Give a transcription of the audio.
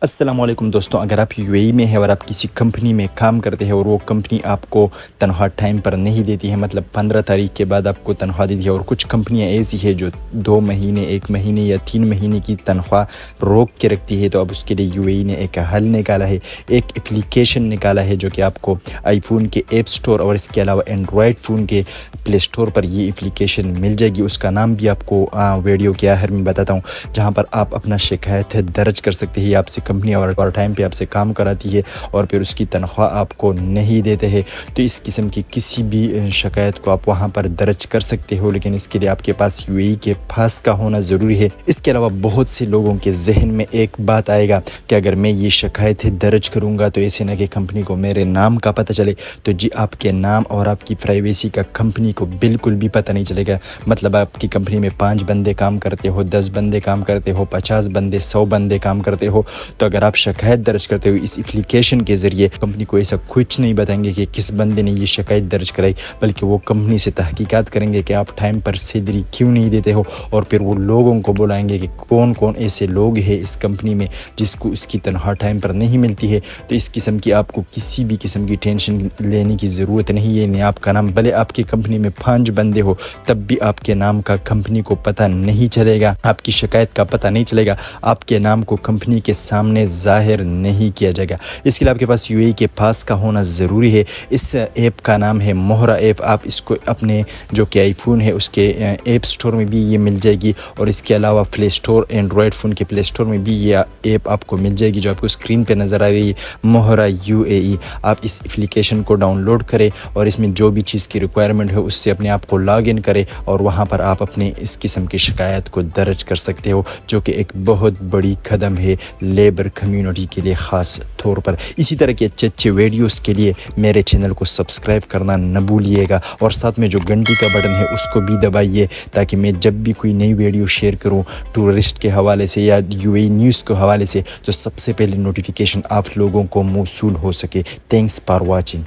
अस्सलाम वालेकुम दोस्तों, अगर आप यूएई में हैं और आप किसी कंपनी में काम करते हैं और वो कंपनी आपको तनख्वाह टाइम पर नहीं देती है, मतलब 15 तारीख के बाद आपको तनख्वाह देती है, और कुछ कंपनियां ऐसी है जो 2 महीने 1 महीने या 3 महीने की तनख्वाह रोक के रखती है, तो अब उसके लिए यूएई ने एक हल निकाला है, एक एप्लीकेशन निकाला है जो कि आपको आईफोन के ऐप स्टोर और इसके अलावा एंड्रॉयड फ़ोन के प्ले स्टोर पर ये एप्लीकेशन मिल जाएगी। उसका नाम भी आपको वीडियो के आखिर में बताता हूँ, जहाँ पर आप अपना शिकायत दर्ज कर सकते हैं। आपसे कंपनी और टाइम पे आपसे काम कराती है और फिर उसकी तनख्वाह आपको नहीं देते हैं, तो इस किस्म की किसी भी शिकायत को आप वहाँ पर दर्ज कर सकते हो, लेकिन इसके लिए आपके पास यूएई के पास का होना ज़रूरी है। इसके अलावा बहुत से लोगों के जहन में एक बात आएगा कि अगर मैं ये शिकायत दर्ज करूँगा तो ऐसे ना कि कंपनी को मेरे नाम का पता चले, तो जी आपके नाम और आपकी प्राइवेसी का कंपनी को बिल्कुल भी पता नहीं चलेगा। मतलब आपकी कंपनी में 5 बंदे काम करते हो, 10 बंदे काम करते हो, 50 बंदे, 100 बंदे काम करते हो, तो अगर आप शिकायत दर्ज करते हो इस एप्लीकेशन के ज़रिए, कंपनी को ऐसा कुछ नहीं बताएंगे कि किस बंदे ने ये शिकायत दर्ज कराई, बल्कि वो कंपनी से तहकीकात करेंगे कि आप टाइम पर सैलरी क्यों नहीं देते हो, और फिर वो लोगों को बुलाएंगे कि कौन कौन ऐसे लोग हैं इस कंपनी में जिसको उसकी तनख्वाह टाइम पर नहीं मिलती है। तो इस किस्म की आपको किसी भी किस्म की टेंशन लेने की ज़रूरत नहीं है। नहीं आपका नाम, भले आपकी कंपनी में 5 बंदे हो, तब भी आपके नाम का कंपनी को पता नहीं चलेगा, आपकी शिकायत का पता नहीं चलेगा, आपके नाम को कंपनी के सामने जाहिर नहीं किया जाएगा। इसके लिए आपके पास यूएई के पास का होना ज़रूरी है। इस ऐप का नाम है मोहरा ऐप। आप इसको अपने जो कि आईफोन है उसके ऐप स्टोर में भी ये मिल जाएगी, और इसके अलावा प्ले स्टोर, एंड्रॉयड फ़ोन के प्ले स्टोर में भी ये ऐप आपको मिल जाएगी, जो आपको स्क्रीन पे नज़र आ रही है, मोहरा यूएई। आप इस एप्लीकेशन को डाउनलोड करें और इसमें जो भी चीज़ की रिक्वायरमेंट है उससे अपने आप को लॉग इन करें, और वहाँ पर आप अपने इस किस्म की शिकायत को दर्ज कर सकते हो, जो कि एक बहुत बड़ी कदम है लेबर कम्युनिटी के लिए ख़ास तौर पर। इसी तरह के अच्छे अच्छे वीडियोस के लिए मेरे चैनल को सब्सक्राइब करना न भूलिएगा, और साथ में जो घंटी का बटन है उसको भी दबाइए, ताकि मैं जब भी कोई नई वीडियो शेयर करूं टूरिस्ट के हवाले से या यूएई न्यूज़ के हवाले से, तो सबसे पहले नोटिफिकेशन आप लोगों को मौसूल हो सके। Thanks for watching.